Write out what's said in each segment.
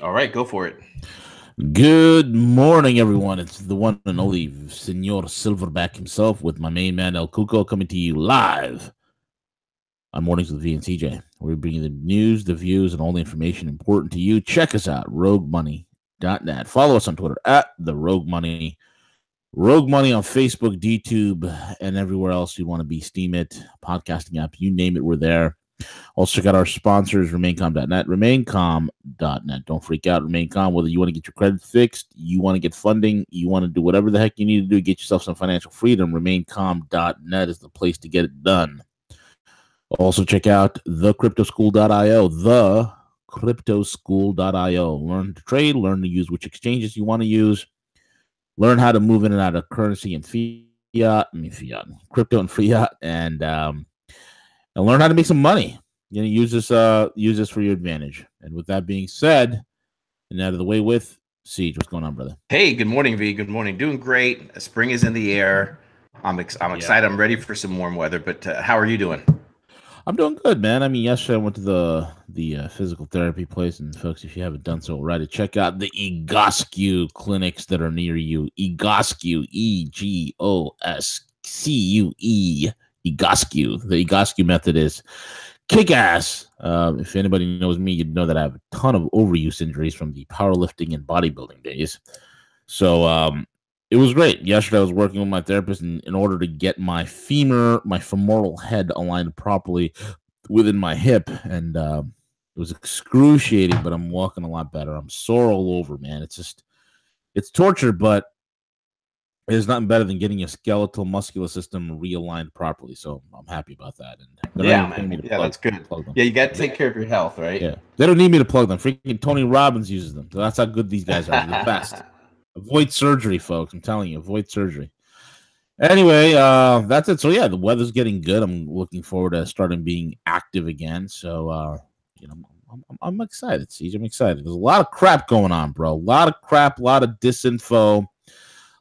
All right, go for it. Good morning, everyone. It's the one and only Senor Silverback himself with my main man El Cuco coming to you live on Mornings with V and CJ. We're bringing the news, the views, and all the information important to you. Check us out, roguemoney.net. Follow us on Twitter at the Rogue Money. Rogue Money on Facebook, DTube, and everywhere else you want to be. Steam it, podcasting app, you name it, we're there. Also, check out our sponsors, RemainCom.net, RemainCom.net. Don't freak out, RemainCom, whether you want to get your credit fixed, you want to get funding, you want to do whatever the heck you need to do, get yourself some financial freedom, RemainCom.net is the place to get it done. Also, check out thecryptoschool.io, thecryptoschool.io. Learn to trade, learn to use which exchanges you want to use, learn how to move in and out of currency and crypto and fiat, and learn how to make some money. You know, use this for your advantage. And with that being said, and out of the way with Siege, what's going on, brother? Hey, good morning, V. Good morning. Doing great. Spring is in the air. I'm excited. I'm ready for some warm weather. But how are you doing? I'm doing good, man. I mean, yesterday I went to the physical therapy place, and folks, if you haven't done so already, check out the Egoscue clinics that are near you. Egoscue, Egoscue. Egoscue. The Egoscue method is kick ass. If anybody knows me, you'd know that I have a ton of overuse injuries from the powerlifting and bodybuilding days. So it was great. Yesterday I was working with my therapist in order to get my femoral head aligned properly within my hip, and it was excruciating, but I'm walking a lot better. I'm sore all over, man. It's torture, but there's nothing better than getting your skeletal muscular system realigned properly. So I'm happy about that. And yeah, man. Yeah, that's good. Yeah, you got to take care of your health, right? Yeah, they don't need me to plug them. Freaking Tony Robbins uses them. So that's how good these guys are. They're the best. Avoid surgery, folks. I'm telling you, avoid surgery. Anyway, that's it. So yeah, the weather's getting good. I'm looking forward to starting being active again. So I'm excited. Siege, I'm excited. There's a lot of crap going on, bro. A lot of crap, a lot of disinfo,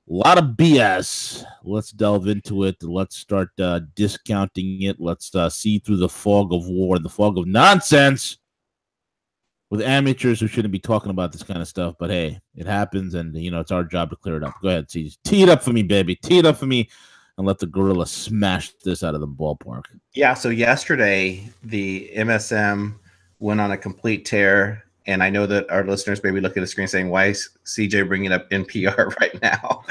a lot of BS. Let's delve into it. Let's start discounting it. Let's see through the fog of war, the fog of nonsense with amateurs who shouldn't be talking about this kind of stuff. But hey, it happens, and it's our job to clear it up. Go ahead, see, tee it up for me, baby. Tee it up for me, and let the gorilla smash this out of the ballpark. Yeah. So yesterday, the MSM went on a complete tear. And I know that our listeners may be looking at the screen saying, "Why is CJ bringing up NPR right now?"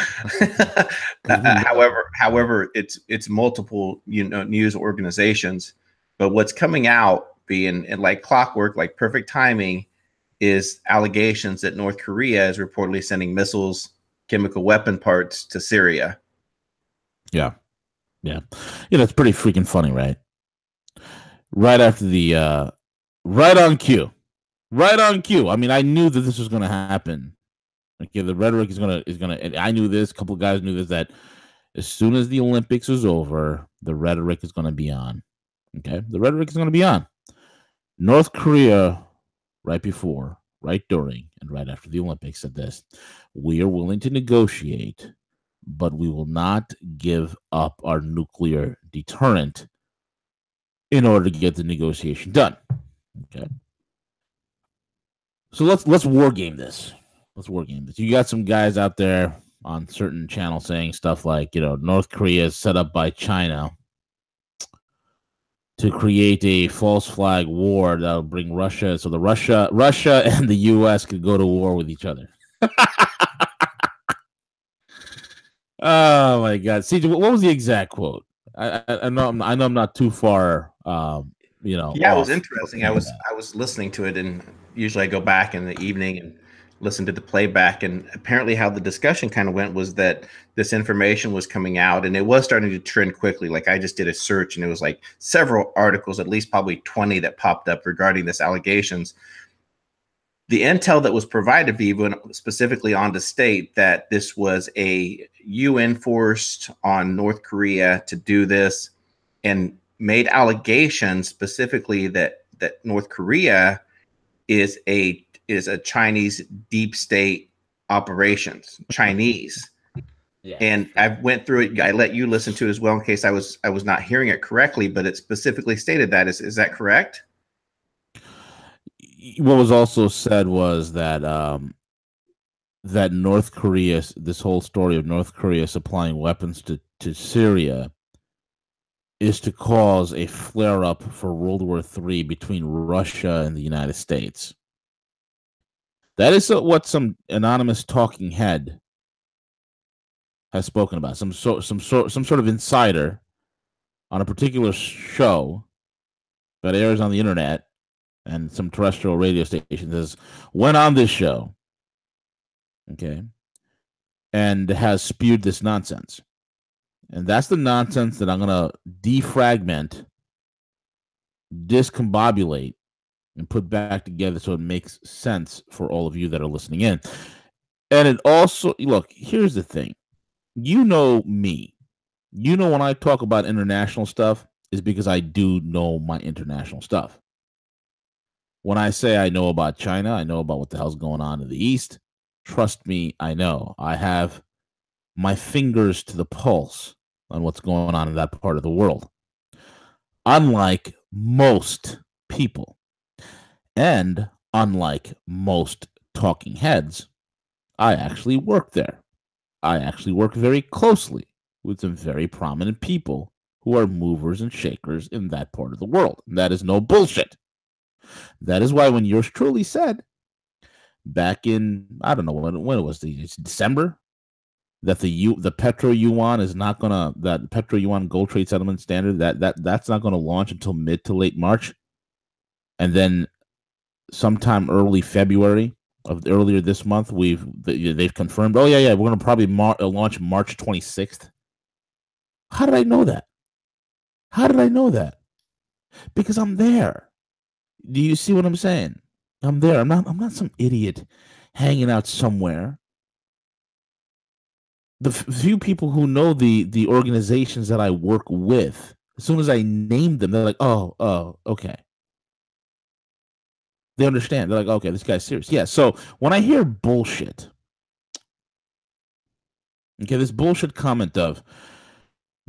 However, it's multiple news organizations, but what's coming out being like clockwork, like perfect timing, is allegations that North Korea is reportedly sending missiles, chemical weapon parts to Syria. Yeah, that's pretty freaking funny, right? Right after the right on cue. Right on cue. I mean, I knew that this was going to happen. Okay, the rhetoric is gonna. I knew this. A couple of guys knew this. That as soon as the Olympics is over, the rhetoric is going to be on. Okay, the rhetoric is going to be on. North Korea, right before, right during, and right after the Olympics, said this: we are willing to negotiate, but we will not give up our nuclear deterrent in order to get the negotiation done. Okay. So let's war game this. Let's war game this. You got some guys out there on certain channels saying stuff like, North Korea is set up by China to create a false flag war that'll bring Russia. So Russia and the U.S. could go to war with each other. Oh my God, CJ, what was the exact quote? I know I'm not too far. Yeah, it was interesting. I was listening to it, and usually I go back in the evening and listen to the playback. And apparently, how the discussion kind of went was that this information was coming out, and it was starting to trend quickly. Like I just did a search, and it was like several articles, at least probably 20 that popped up regarding this allegations. The intel that was provided, Viva, specifically on the state that this was a UN forced on North Korea to do this, and made allegations specifically that North Korea is a Chinese deep state operations, Chinese. Yeah. And I went through it. I let you listen to it as well in case I was not hearing it correctly, but it specifically stated that. Is that correct? what was also said was that that North Korea, this whole story of North Korea supplying weapons to Syria, is to cause a flare-up for World War III between Russia and the United States. That is what some anonymous talking head has spoken about. Some sort of insider on a particular show that airs on the internet and some terrestrial radio stations went on this show, okay, and has spewed this nonsense. And that's the nonsense that I'm going to defragment, discombobulate, and put back together so it makes sense for all of you that are listening in. And it also, look, here's the thing. You know me. You know when I talk about international stuff is because I do know my international stuff. When I say I know about China, I know about what the hell's going on in the East. Trust me, I know. I have my fingers to the pulse on what's going on in that part of the world. Unlike most people, and unlike most talking heads, I actually work there. I actually work very closely with some very prominent people who are movers and shakers in that part of the world. And that is no bullshit. That is why when yours truly said back in, I don't know when it was, it's December, that the petro yuan is not gonna, that petro yuan gold trade settlement standard that's not gonna launch until mid to late March, and then sometime early February of earlier this month they've confirmed, oh yeah, we're gonna probably launch March 26th. How did I know that? Because I'm there. Do you see what I'm saying? I'm there. I'm not some idiot hanging out somewhere. The few people who know the organizations that I work with, as soon as I name them, they're like, oh, okay. They understand. They're like, okay, this guy's serious. Yeah, so when I hear bullshit, okay, this bullshit comment of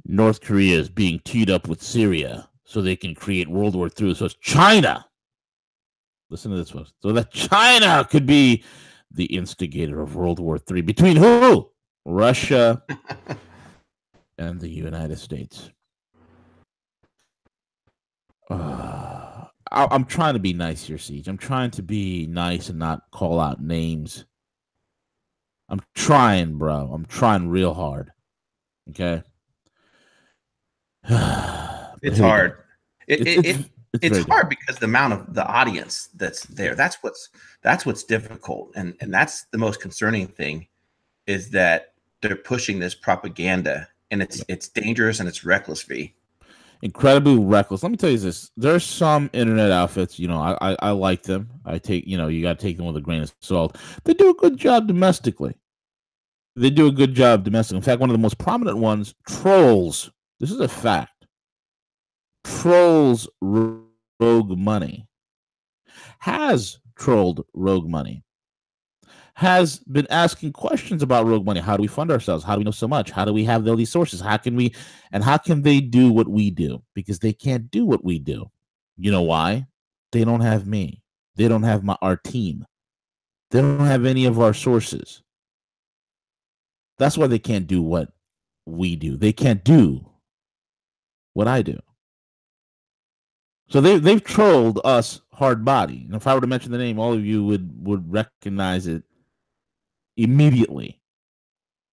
North Korea is being teed up with Syria so they can create World War III. So it's China. Listen to this, folks. So that China could be the instigator of World War III. Between who? Russia and the United States. I'm trying to be nice here, Siege. I'm trying to be nice and not call out names. I'm trying, bro. I'm trying real hard. Okay? It's hard. It's hard because the amount of the audience that's there. That's what's difficult, and that's the most concerning thing, is that they're pushing this propaganda, and it's dangerous and it's reckless. Incredibly reckless. Let me tell you this: there's some internet outfits, I like them. I take, you got to take them with a grain of salt. They do a good job domestically. In fact, one of the most prominent ones, Trolls. This is a fact. Trolls Rogue Money has trolled Rogue Money, has been asking questions about Rogue Money. How do we fund ourselves? How do we know so much? How do we have all these sources? How can they do what we do? Because they can't do what we do. You know why? They don't have me. They don't have our team. They don't have any of our sources. That's why they can't do what we do. They can't do what I do. So they've trolled us hard body. And if I were to mention the name, all of you would recognize it immediately.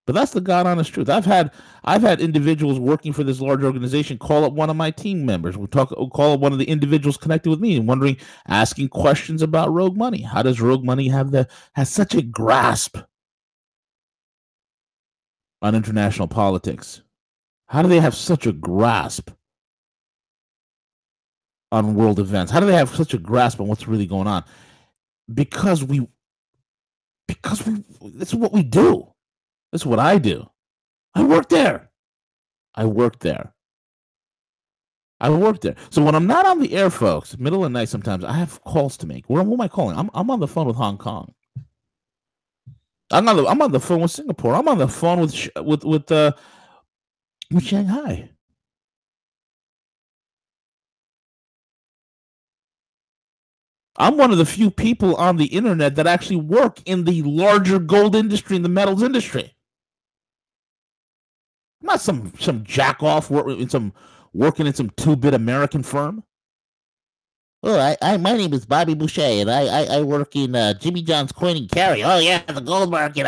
But that's the God honest truth. I've had individuals working for this large organization call up one of my team members. Call up one of the individuals connected with me and asking questions about Rogue Money. How does Rogue Money has such a grasp on international politics? How do they have such a grasp on world events? How do they have such a grasp on what's really going on? Because this is what we do. This is what I do. I work there. So when I'm not on the air, folks, middle of the night, sometimes I have calls to make. Who am I calling? I'm on the phone with Hong Kong. I'm on the phone with Singapore. I'm on the phone with Shanghai. I'm one of the few people on the internet that actually work in the larger gold industry, in the metals industry. I'm not some jack off working in some 2-bit American firm. Oh, my name is Bobby Boucher, and I work in Jimmy John's Coin and Carry. Oh yeah, the gold market.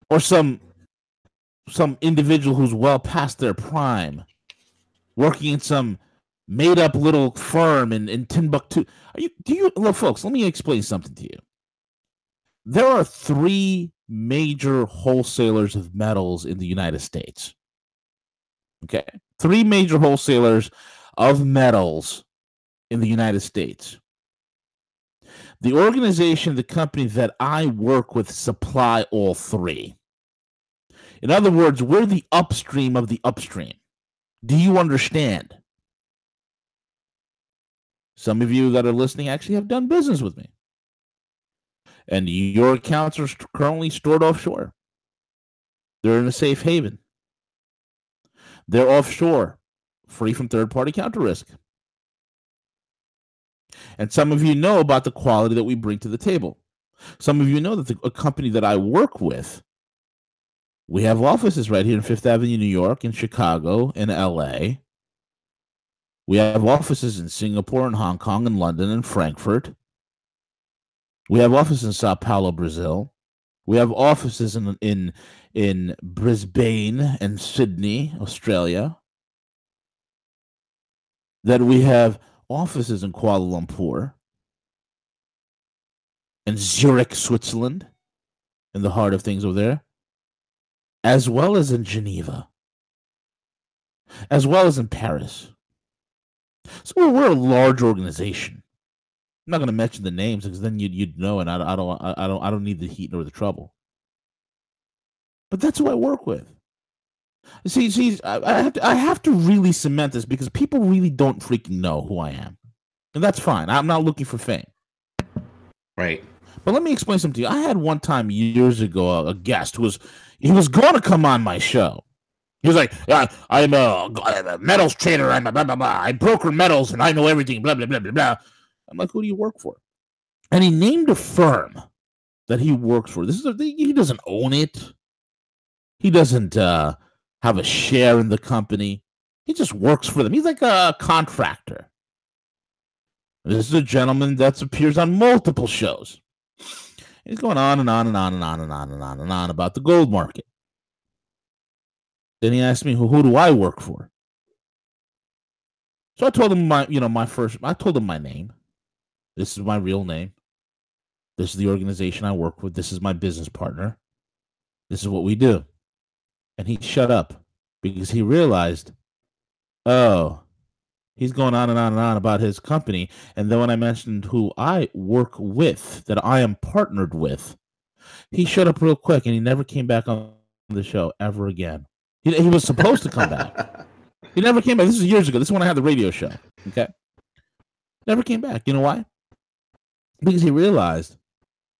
Or some individual who's well past their prime, working in some made up little firm in Timbuktu. Look, folks, let me explain something to you. There are 3 major wholesalers of metals in the United States. Okay. 3 major wholesalers of metals in the United States. The organization, the company that I work with supply all 3. In other words, we're the upstream of the upstream. Do you understand? Some of you that are listening actually have done business with me. And your accounts are currently stored offshore. They're in a safe haven. They're offshore, free from third-party counter risk. And some of you know about the quality that we bring to the table. Some of you know that a company that I work with, we have offices right here in Fifth Avenue, New York, in Chicago, in LA. We have offices in Singapore and Hong Kong and London and Frankfurt. We have offices in Sao Paulo, Brazil. We have offices in Brisbane and Sydney, Australia. Then we have offices in Kuala Lumpur and Zurich, Switzerland, in the heart of things over there, as well as in Geneva, as well as in Paris. So we're a large organization. I'm not going to mention the names because then you'd know, and I don't need the heat nor the trouble. But that's who I work with. See, I have to really cement this because people really don't freaking know who I am, and that's fine. I'm not looking for fame, right? But let me explain something to you. I had one time years ago a guest who was going to come on my show. He was like, I'm a metals trader. I'm a blah, blah, blah. I broker metals and I know everything, blah, blah, blah, blah, blah. I'm like, who do you work for? And he named a firm that he works for. He doesn't own it. He doesn't have a share in the company. He just works for them. He's like a contractor. This is a gentleman that appears on multiple shows. He's going on and on and on and on and on and on and on about the gold market. Then he asked me, who do I work for? So I told him I told him my name. This is my real name. This is the organization I work with. This is my business partner. This is what we do. And he shut up because he realized, oh, he's going on and on and on about his company. And then when I mentioned who I work with, that I am partnered with, he shut up real quick and he never came back on the show ever again. He was supposed to come back. He never came back. This is years ago. This is when I had the radio show. Okay. Never came back. You know why? Because he realized,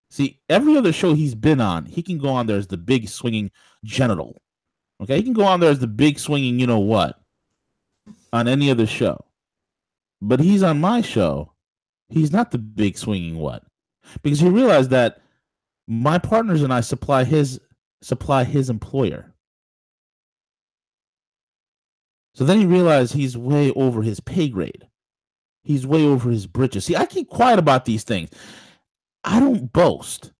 see, every other show he's been on, he can go on there as the big swinging genital. Okay. He can go on there as the big swinging, you know what, on any other show. But he's on my show. He's not the big swinging what? Because he realized that my partners and I supply his employer. So then he realized he's way over his pay grade. He's way over his britches. See, I keep quiet about these things. I don't boast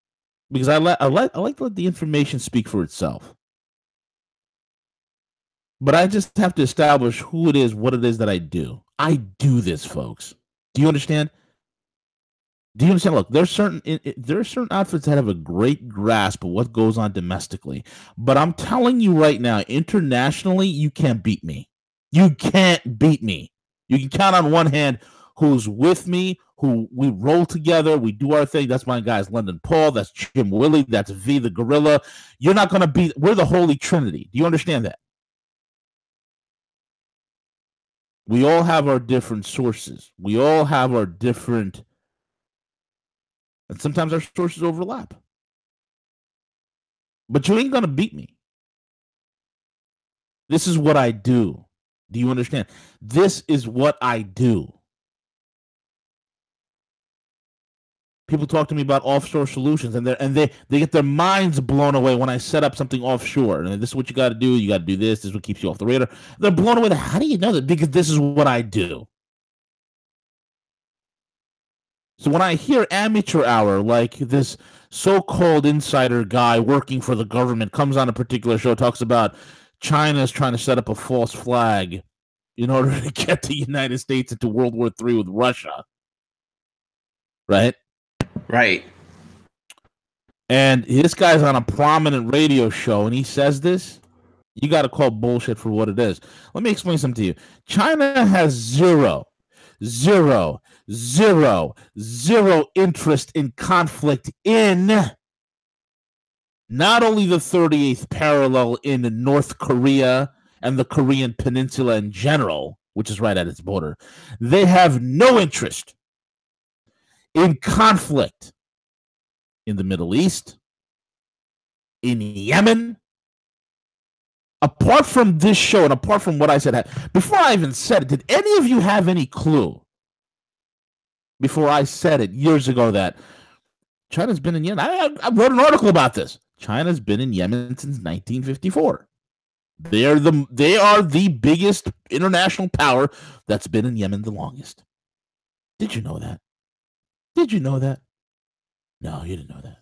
because I like to let the information speak for itself. But I just have to establish who it is, what it is that I do. I do this, folks. Do you understand? Do you understand? Look, there are certain outfits that have a great grasp of what goes on domestically. But I'm telling you right now, internationally, you can't beat me. You can't beat me. You can count on one hand who's with me, who we roll together, we do our thing. That's my guys, London Paul, that's Jim Willie, that's V the Gorilla. You're not going to beat, we're the Holy Trinity. Do you understand that? We all have our different sources. We all have our different, and sometimes our sources overlap. But you ain't going to beat me. This is what I do. Do you understand? This is what I do. People talk to me about offshore solutions, and they get their minds blown away when I set up something offshore. And this is what you got to do. You got to do this. This is what keeps you off the radar. They're blown away. How do you know that? Because this is what I do. So when I hear amateur hour, like this so-called insider guy working for the government comes on a particular show, talks about China's trying to set up a false flag in order to get the United States into World War III with Russia. Right? Right. And this guy's on a prominent radio show, and he says this. You got to call bullshit for what it is. Let me explain something to you. China has zero interest in conflict in not only the 38th parallel in North Korea and the Korean Peninsula in general, which is right at its border. They have no interest in conflict in the Middle East, in Yemen. Apart from this show and apart from what I said, before I even said it, did any of you have any clue before I said it years ago that China's been in Yemen? I wrote an article about this. China's been in Yemen since 1954. They are the biggest international power that's been in Yemen the longest. Did you know that? Did you know that? No, you didn't know that.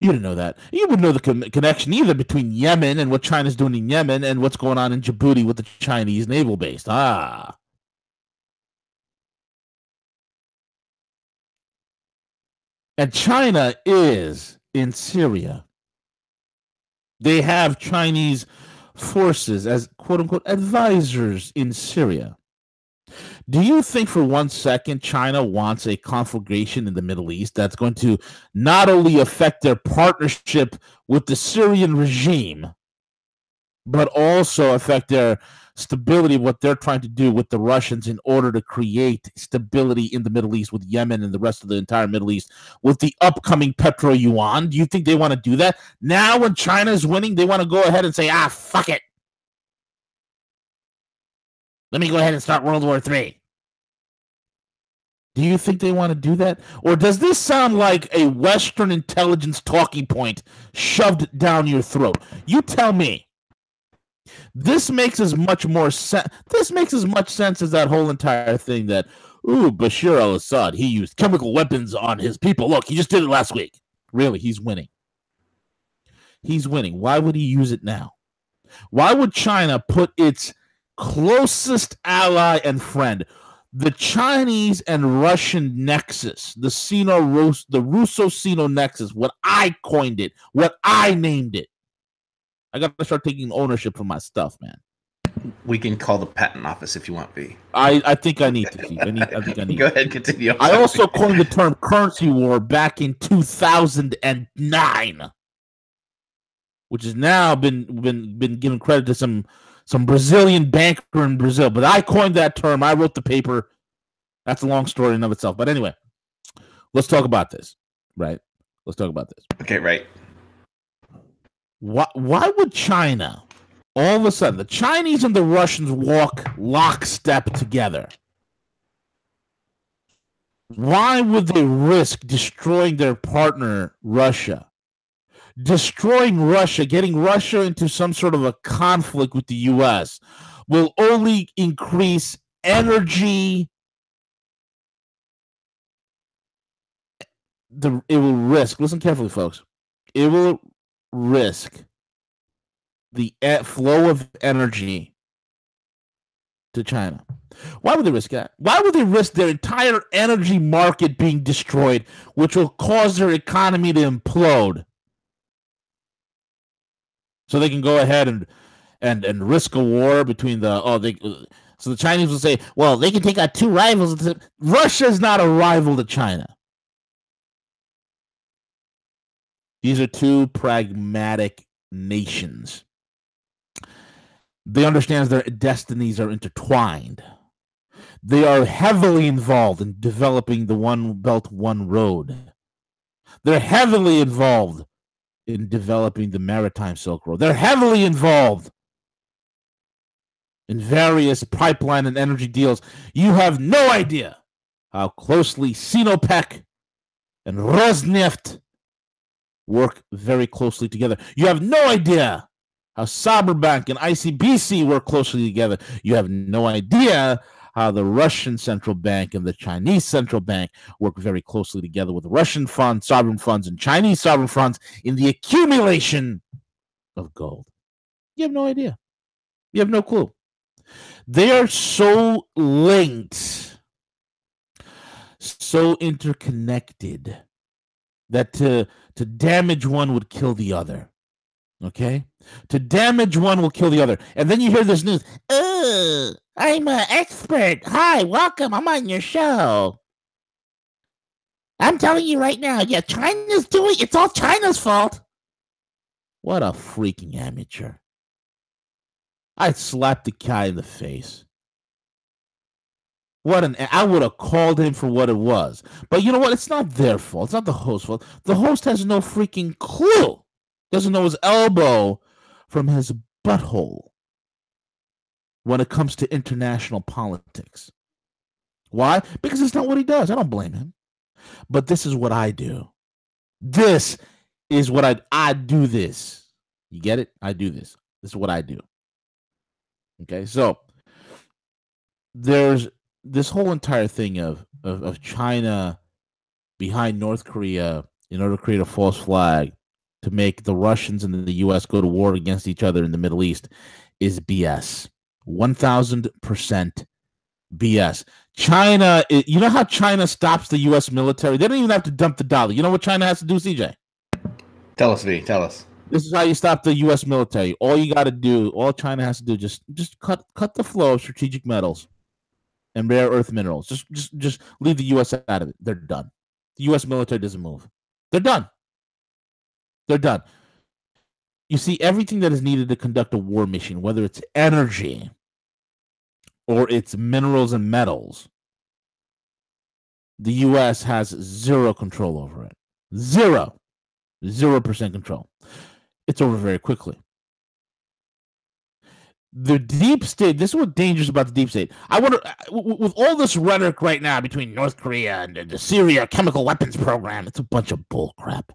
You didn't know that. You wouldn't know the connection either between Yemen and what China's doing in Yemen and what's going on in Djibouti with the Chinese naval base. And China is in Syria. They have Chinese forces as quote-unquote advisors in Syria. Do you think for 1 second China wants a conflagration in the Middle East that's going to not only affect their partnership with the Syrian regime, but also affect their stability, what they're trying to do with the Russians in order to create stability in the Middle East with Yemen and the rest of the entire Middle East with the upcoming petro-yuan? Do you think they want to do that? Now when China is winning, they want to go ahead and say, fuck it. Let me go ahead and start World War III. Do you think they want to do that? Or does this sound like a Western intelligence talking point shoved down your throat? You tell me. This makes as much sense as that whole entire thing that, Bashar al-Assad, he used chemical weapons on his people. Look, he just did it last week. Really, he's winning. He's winning. Why would he use it now? Why would China put its closest ally and friend, the Chinese and Russian nexus, the Russo-Sino nexus, what I coined it, what I named it. I got to start taking ownership for my stuff, man. We can call the patent office if you want, V. I think I need to keep. I think I need. Go ahead, continue. I also coined the term currency war back in 2009, which has now been given credit to some Brazilian banker in Brazil. But I coined that term. I wrote the paper. That's a long story in of itself. But anyway, let's talk about this, right? Let's talk about this. Okay, right. Why would China, all of a sudden, the Chinese and the Russians walk lockstep together? Why would they risk destroying their partner, Russia? Destroying Russia, getting Russia into some sort of a conflict with the U.S. will only increase energy. It will risk, listen carefully, folks, it will risk the flow of energy to China. Why would they risk that? Why would they risk their entire energy market being destroyed, which will cause their economy to implode? So they can go ahead and risk a war between so the Chinese will say, well, they can take out two rivals. Russia is not a rival to China. These are two pragmatic nations. They understand their destinies are intertwined. They are heavily involved in developing the One Belt, One Road. They're heavily involved in developing the maritime Silk Road. They're heavily involved in various pipeline and energy deals. You have no idea how closely Sinopec and Rosneft work very closely together. You have no idea how Cyberbank and ICBC work closely together. You have no idea how the Russian central bank and the Chinese central bank work very closely together with Russian funds, sovereign funds, and Chinese sovereign funds in the accumulation of gold. You have no idea. You have no clue. They are so linked, so interconnected, that to damage one would kill the other. Okay? To damage one will kill the other. And then you hear this news. Oh, I'm an expert. Hi, welcome. I'm on your show. I'm telling you right now, yeah, China's doing it's all China's fault. What a freaking amateur. I'd slap the guy in the face. I would have called him for what it was. But you know what? It's not their fault. It's not the host's fault. The host has no freaking clue. Doesn't know his elbow from his butthole when it comes to international politics. Why? Because it's not what he does. I don't blame him. But this is what I do. This is what I do this. You get it? I do this. This is what I do. Okay, so there's this whole entire thing of China behind North Korea in order to create a false flag to make the Russians and the U.S. go to war against each other in the Middle East is BS. 1,000% BS. China, you know how China stops the U.S. military? They don't even have to dump the dollar. You know what China has to do, CJ? Tell us, V. Tell us. This is how you stop the U.S. military. All you got to do, all China has to do, just cut the flow of strategic metals and rare earth minerals. Just leave the U.S. out of it. They're done. The U.S. military doesn't move. They're done. They're done. You see, everything that is needed to conduct a war mission, whether it's energy or it's minerals and metals, the U.S. has zero control over it. 0% control. It's over very quickly. The deep state, this is what's dangerous about the deep state. I wonder, with all this rhetoric right now between North Korea and the Syria chemical weapons program, it's a bunch of bull crap.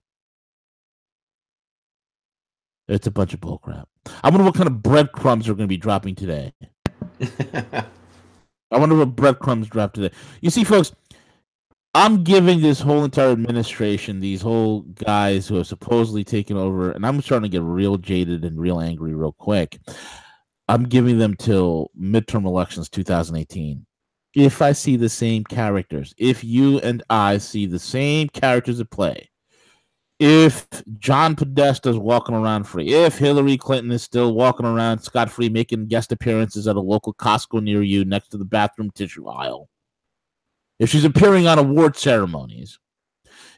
It's a bunch of bull crap. I wonder what kind of breadcrumbs are going to be dropping today. I wonder what breadcrumbs drop today. You see, folks, I'm giving this whole entire administration, these whole guys who have supposedly taken over, and I'm starting to get real jaded and real angry real quick. I'm giving them till midterm elections 2018. If I see the same characters, if you and I see the same characters at play, if John Podesta is walking around free, if Hillary Clinton is still walking around scot-free making guest appearances at a local Costco near you next to the bathroom tissue aisle, if she's appearing on award ceremonies,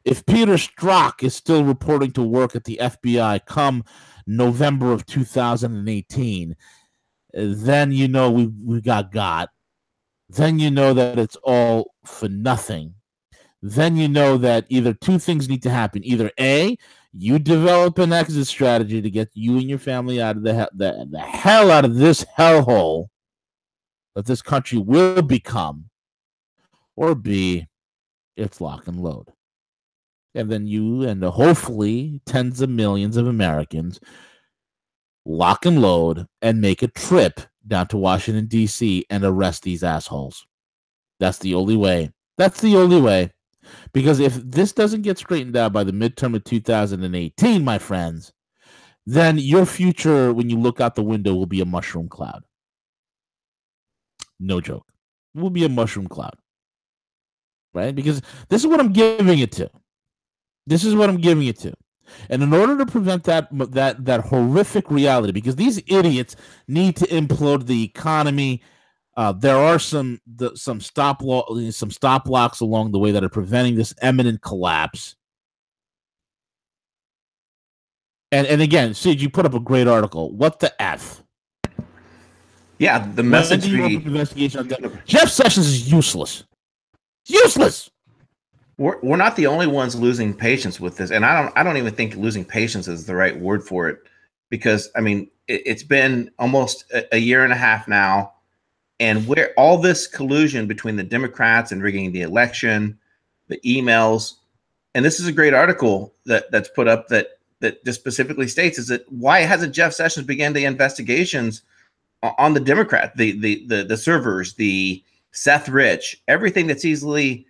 if Peter Strzok is still reporting to work at the FBI come November of 2018, then you know we got. Then you know that it's all for nothing. Then you know that either two things need to happen. Either A, you develop an exit strategy to get you and your family out of the hell out of this hellhole that this country will become, or B, it's lock and load. And then you and hopefully tens of millions of Americans lock and load and make a trip down to Washington, D.C. and arrest these assholes. That's the only way. That's the only way. Because if this doesn't get straightened out by the midterm of 2018, my friends, then your future, when you look out the window, will be a mushroom cloud. No joke. It will be a mushroom cloud. Right? Because this is what I'm giving it to. This is what I'm giving it to. And in order to prevent that horrific reality, because these idiots need to implode the economy, there are some stop blocks along the way that are preventing this imminent collapse. And again, Sid, you put up a great article. What the F? Yeah, the message. Investigation. Jeff Sessions is useless. Useless. We're not the only ones losing patience with this, and I don't even think losing patience is the right word for it. because I mean it's been almost a year and a half now, and where all this collusion between the Democrats and rigging the election, the emails, and this is a great article that's put up that just specifically states is that why hasn't Jeff Sessions began the investigations on the Democrat, the servers, the Seth Rich, everything that's easily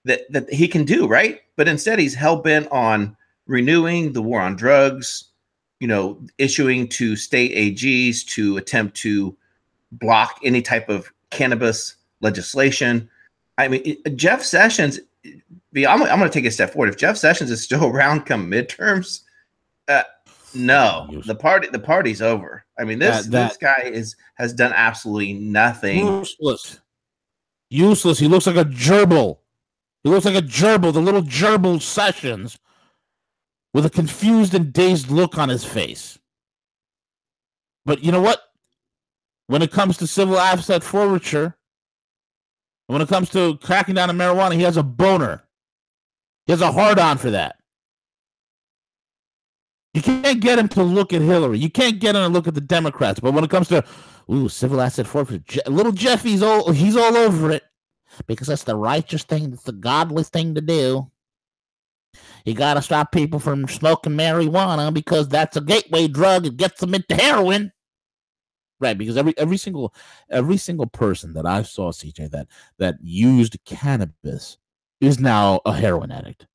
that he can do, right? But instead he's hell bent on renewing the war on drugs, issuing to state AGs to attempt to block any type of cannabis legislation. I mean, Jeff Sessions, I'm going to take a step forward. If Jeff Sessions is still around come midterms, no, the party's over. I mean, this guy has done absolutely nothing. Useless. He looks like a gerbil. The little gerbil Sessions with a confused and dazed look on his face. But you know what? When it comes to civil asset forfeiture, when it comes to cracking down on marijuana, he has a boner. He has a hard-on for that. You can't get him to look at Hillary. You can't get him to look at the Democrats. But when it comes to civil asset forfeiture, little Jeffy's he's all over it because that's the righteous thing. That's the godly thing to do. You got to stop people from smoking marijuana because that's a gateway drug. It gets them into heroin. Right, because every single person that I saw, CJ, that used cannabis is now a heroin addict.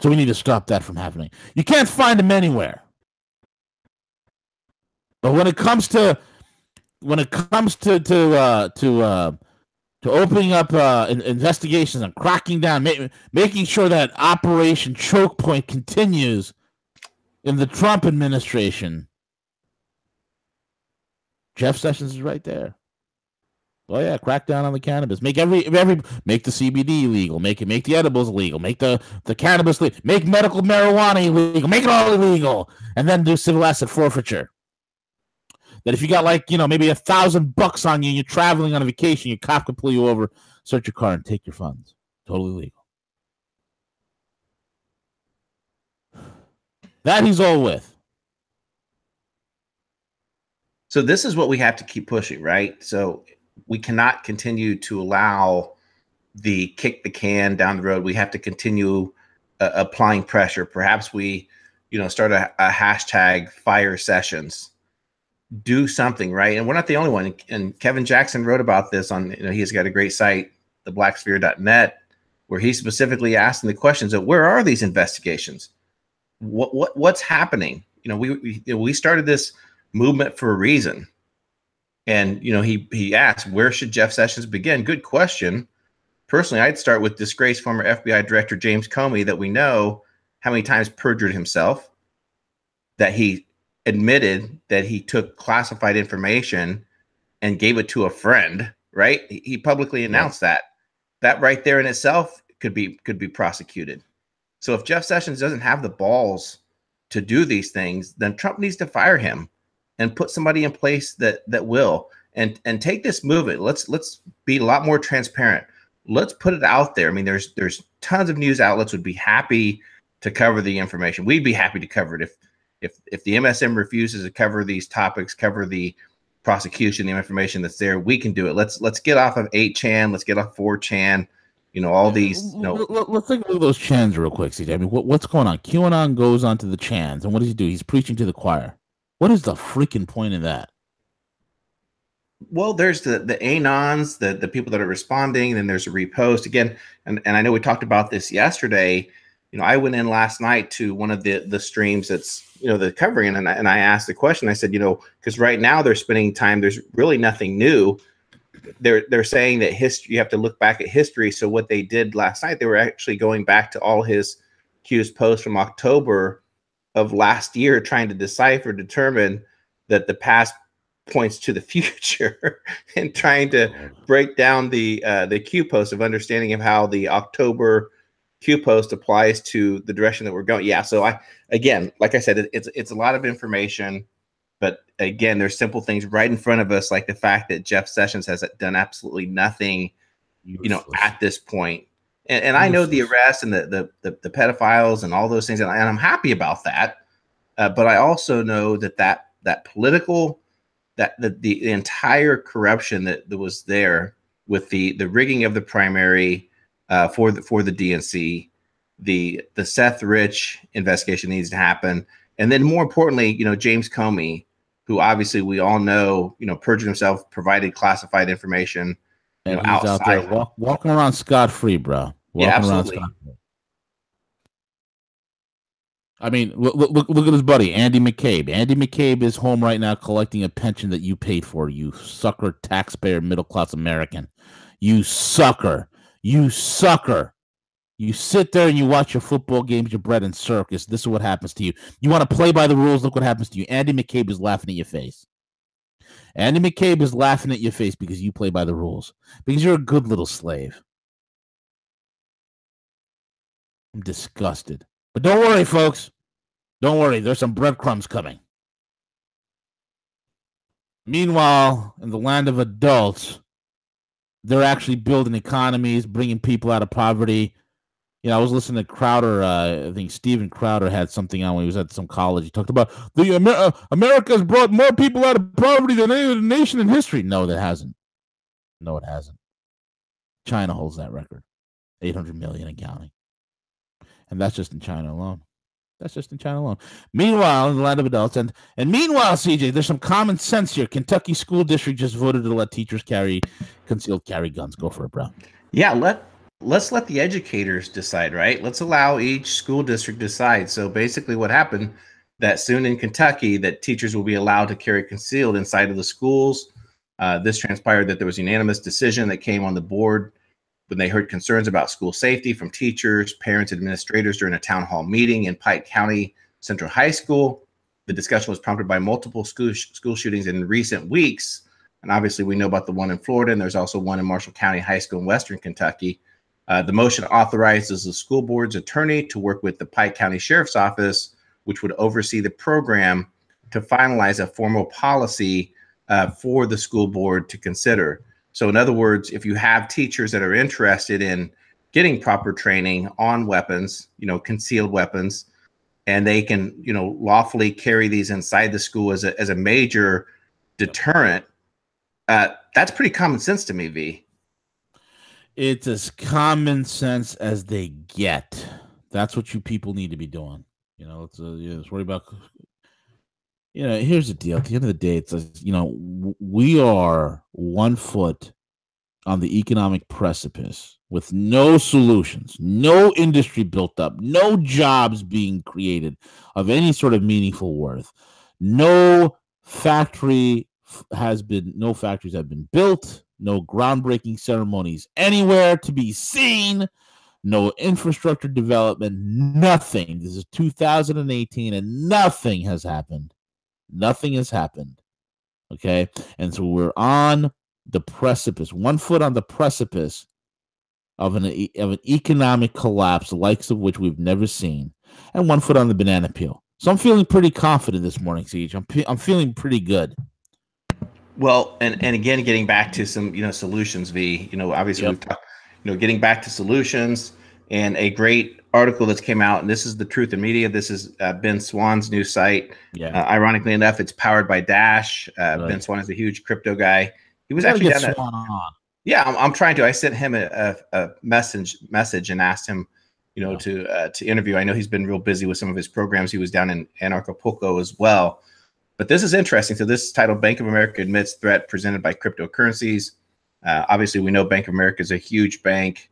So we need to stop that from happening. You can't find them anywhere. But when it comes to opening up investigations and cracking down, making sure that Operation Choke Point continues in the Trump administration, Jeff Sessions is right there. Oh yeah, crack down on the cannabis. Make make the CBD illegal. Make the edibles illegal. Make the cannabis legal. Make medical marijuana illegal. Make it all illegal, and then do civil asset forfeiture. That if you got maybe $1,000 on you and you're traveling on a vacation, your cop can pull you over, search your car, and take your funds. Totally legal. That he's all with. So this is what we have to keep pushing, right? So we cannot continue to allow the kick the can down the road. We have to continue applying pressure. Perhaps we, start a hashtag fire Sessions. Do something, right? And we're not the only one. And Kevin Jackson wrote about this on, he's got a great site, theblacksphere.net, where he's specifically asking the questions of where are these investigations? What's happening? We started this movement for a reason. And, he asked, where should Jeff Sessions begin? Good question. Personally, I'd start with disgraced former FBI Director James Comey, that we know how many times perjured himself, that he admitted that he took classified information and gave it to a friend, right? He publicly announced that right there in itself could be prosecuted. So if Jeff Sessions doesn't have the balls to do these things, then Trump needs to fire him and put somebody in place that will and take this movement. Let's be a lot more transparent. Let's put it out there. I mean, there's tons of news outlets would be happy to cover the information. We'd be happy to cover it if the MSM refuses to cover these topics, cover the prosecution, the information that's there. We can do it. Let's get off of 8chan. Let's get off 4chan. All these. Let's think of those chans real quick, CJ. I mean, what's going on? QAnon goes onto the chans, and what does he do? He's preaching to the choir. What is the freaking point of that? Well, there's the anons, the people that are responding, and then there's a repost again. And I know we talked about this yesterday. I went in last night to one of the streams that's the covering, and I asked the question. I said, because right now they're spending time. There's really nothing new. They're saying that history. You have to look back at history. So what they did last night, they were actually going back to all his accused posts from October of last year, trying to determine that the past points to the future, and trying to break down the Q post of understanding of how the October Q post applies to the direction that we're going. Yeah. So like I said, it's a lot of information, but again, there's simple things right in front of us, like the fact that Jeff Sessions has done absolutely nothing, at this point. And I know the arrests and the pedophiles and all those things, and I'm happy about that. But I also know that political, the entire corruption that was there with the rigging of the primary for the DNC, the Seth Rich investigation needs to happen, and then more importantly, James Comey, who obviously we all know, perjured himself, provided classified information. And he's outside out there walking around scot-free, bro. Walking around scot-free. I mean, look at his buddy, Andy McCabe. Andy McCabe is home right now collecting a pension that you paid for, you sucker taxpayer middle-class American. You sucker. You sucker. You sit there and you watch your football games, your bread and circus. This is what happens to you. You want to play by the rules, look what happens to you. Andy McCabe is laughing at your face. Andy McCabe is laughing at your face because you play by the rules. Because you're a good little slave. I'm disgusted. But don't worry, folks. Don't worry. There's some breadcrumbs coming. Meanwhile, in the land of adults, they're actually building economies, bringing people out of poverty. I was listening to Crowder. I think Steven Crowder had something on when he was at some college. He talked about America has brought more people out of poverty than any other nation in history. No, that hasn't. No, it hasn't. China holds that record, 800 million and counting, and that's just in China alone. Meanwhile, in the land of adults, and meanwhile, CJ, there's some common sense here. Kentucky school district just voted to let teachers concealed carry guns. Go for it, bro. Yeah, let's let the educators decide, right? Let's allow each school district decide. So basically what happened that soon in Kentucky that teachers will be allowed to carry concealed inside of the schools. This transpired that there was a unanimous decision that came on the board when they heard concerns about school safety from teachers, parents, administrators during a town hall meeting in Pike County Central High School. The discussion was prompted by multiple school shootings in recent weeks. And obviously we know about the one in Florida, and there's also one in Marshall County High School in Western Kentucky. The motion authorizes the school board's attorney to work with the Pike County Sheriff's Office, which would oversee the program, to finalize a formal policy for the school board to consider. So in other words, if you have teachers that are interested in getting proper training on weapons, concealed weapons, and they can, lawfully carry these inside the school as a major deterrent, that's pretty common sense to me, V. It's as common sense as they get. That's what you people need to be doing. Let's worry about. Here's the deal. At the end of the day, it's we are 1 foot on the economic precipice with no solutions, no industry built up, no jobs being created of any sort of meaningful worth. No factories have been built. No groundbreaking ceremonies anywhere to be seen. No infrastructure development. Nothing. This is 2018 and nothing has happened. Nothing has happened. Okay? And so we're on the precipice, 1 foot on the precipice of an economic collapse, the likes of which we've never seen, and 1 foot on the banana peel. So I'm feeling pretty confident this morning, Siege. I'm feeling pretty good. Well, and again, getting back to some, solutions, V, obviously we've talked, getting back to solutions, and a great article that's came out, and this is the Truth in Media. This is Ben Swann's new site. Yeah. Ironically enough, it's powered by Dash. Right. Ben Swann is a huge crypto guy. He was actually down on. Yeah, I'm trying to. I sent him a message and asked him, to interview. I know he's been real busy with some of his programs. He was down in Acapulco as well. But this is interesting. So this is titled Bank of America Admits Threat Presented by Cryptocurrencies. Obviously, we know Bank of America is a huge bank.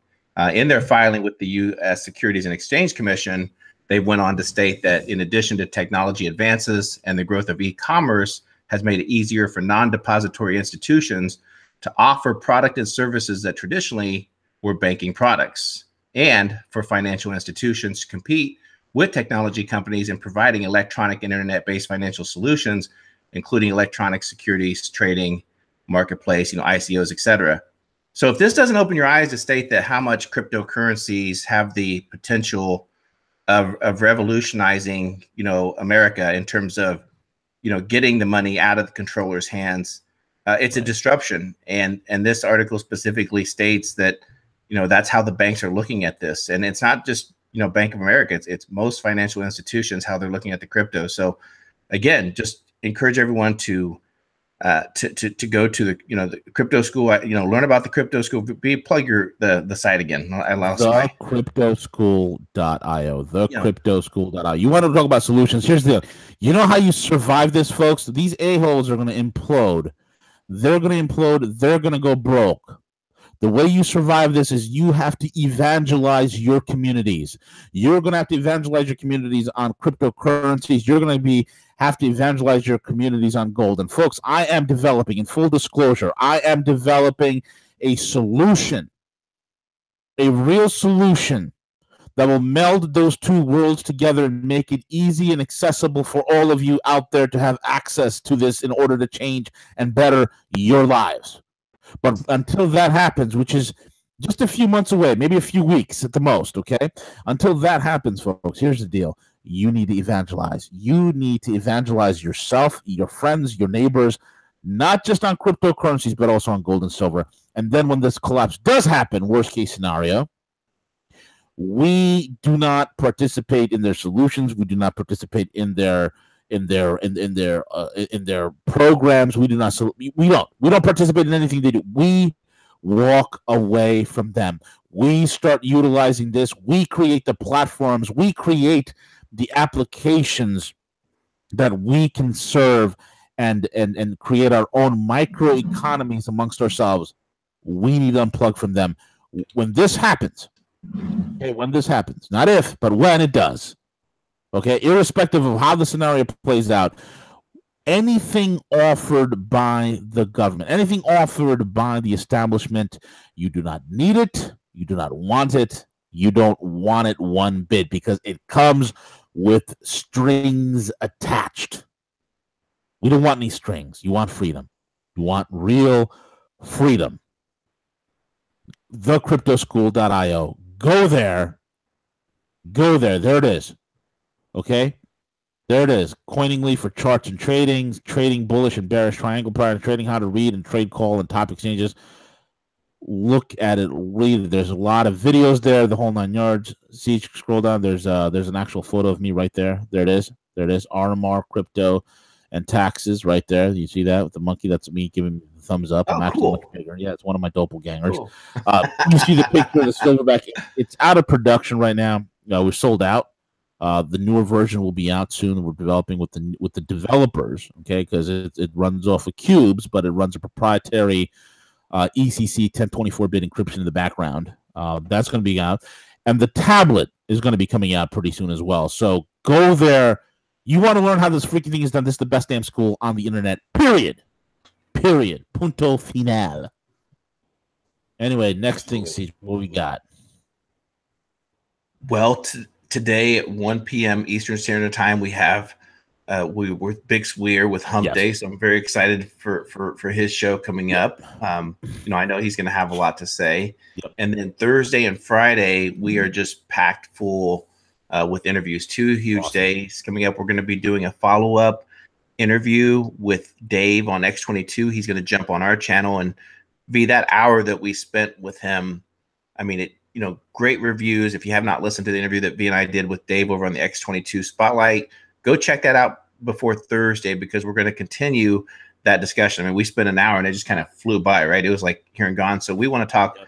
In their filing with the U.S. Securities and Exchange Commission, they went on to state that in addition to technology advances and the growth of e-commerce has made it easier for non-depository institutions to offer product and services that traditionally were banking products, and for financial institutions to compete with technology companies in providing electronic internet-based financial solutions, including electronic securities trading, marketplace, ICOs, et cetera. So if this doesn't open your eyes to state that how much cryptocurrencies have the potential of revolutionizing, America in terms of, getting the money out of the controller's hands, it's a disruption. And this article specifically states that, that's how the banks are looking at this. And it's not just, Bank of America, it's most financial institutions, how they're looking at the crypto. So again, just encourage everyone to go to the crypto school, learn about the crypto school. Plug the site again. Cryptoschool.io. Cryptoschool.io. You want to talk about solutions? Here's the deal. You know how you survive this, folks? These a-holes are going to implode. They're going to implode. They're going to go broke. The way you survive this is you have to evangelize your communities. You're going to have to evangelize your communities on cryptocurrencies. You're going to have to evangelize your communities on gold. And folks, I am developing, in full disclosure, I am developing a solution, a real solution that will meld those two worlds together and make it easy and accessible for all of you out there to have access to this in order to change and better your lives. But until that happens, which is just a few months away, maybe a few weeks at the most, okay? Until that happens, folks, here's the deal. You need to evangelize. You need to evangelize yourself, your friends, your neighbors, not just on cryptocurrencies, but also on gold and silver. And then when this collapse does happen, worst case scenario, we do not participate in their solutions. We do not participate in their programs. We don't participate in anything they do. We walk away from them. We start utilizing this. We create the platforms. We create the applications that we can serve and create our own micro economies amongst ourselves. We need to unplug from them. When this happens, not if, but when it does, okay, irrespective of how the scenario plays out, anything offered by the government, anything offered by the establishment, you do not need it, you do not want it, you don't want it one bit, because it comes with strings attached. We don't want any strings. You want freedom. You want real freedom. Cryptoschool.io. Go there. There it is. Okay? There it is. Coiningly for charts and trading bullish and bearish triangle pattern, trading how to read and trade call and top exchanges. Look at it. Read it. There's a lot of videos there, the whole 9 yards. See, scroll down. There's an actual photo of me right there. There it is. RMR, crypto, and taxes right there. You see that with the monkey? That's me giving the thumbs up. I'm actually much bigger. Yeah, it's one of my doppelgangers. Cool. You see the picture of the silverback. It's out of production right now. We're sold out. The newer version will be out soon. We're developing with the developers, okay, because it runs off of cubes, but it runs a proprietary ECC 1024-bit encryption in the background. That's going to be out, and the tablet is going to be coming out pretty soon as well. So go there. You want to learn how this freaking thing is done? This is the best damn school on the internet. Period. Punto final. Anyway, next thing, see what we got. Well, today at 1 p.m. Eastern Standard Time, we have we're Big Sweer with Hump Day, so I'm very excited for his show coming up. I know he's going to have a lot to say. Yep. And then Thursday and Friday, we are just packed full with interviews. 2 huge days coming up. We're going to be doing a follow-up interview with Dave on X22. He's going to jump on our channel, and that hour that we spent with him, I mean, great reviews. If you have not listened to the interview that V and I did with Dave over on the X22 Spotlight, go check that out before Thursday, because we're going to continue that discussion. I mean, we spent an hour and it just kind of flew by, right? It was like here and gone. So we want to talk,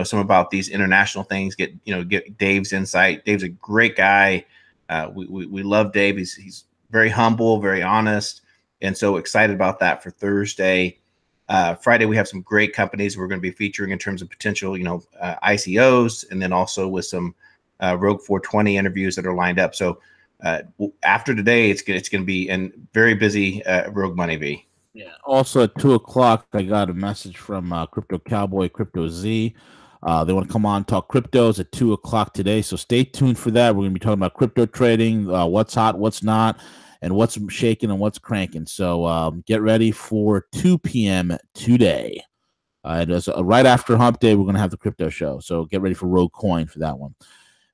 some about these international things, get Dave's insight. Dave's a great guy. We love Dave. He's very humble, very honest. And so excited about that for Thursday. Friday, we have some great companies we're going to be featuring in terms of potential, ICOs, and then also with some Rogue 420 interviews that are lined up. So after today, it's going to be a very busy Rogue Money V. Yeah. Also at 2:00, I got a message from Crypto Cowboy, Crypto Z. They want to come on talk cryptos at 2:00 today. So stay tuned for that. We're going to be talking about crypto trading, what's hot, what's not, and what's shaking and what's cranking. So get ready for 2 p.m. today. Right after Hump Day, we're going to have the crypto show. So get ready for Rogue Coin for that one.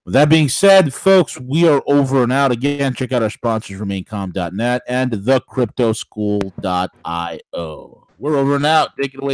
With that being said, folks, we are over and out. Again, check out our sponsors, remaincalm.net and thecryptoschool.io. We're over and out. Take it away.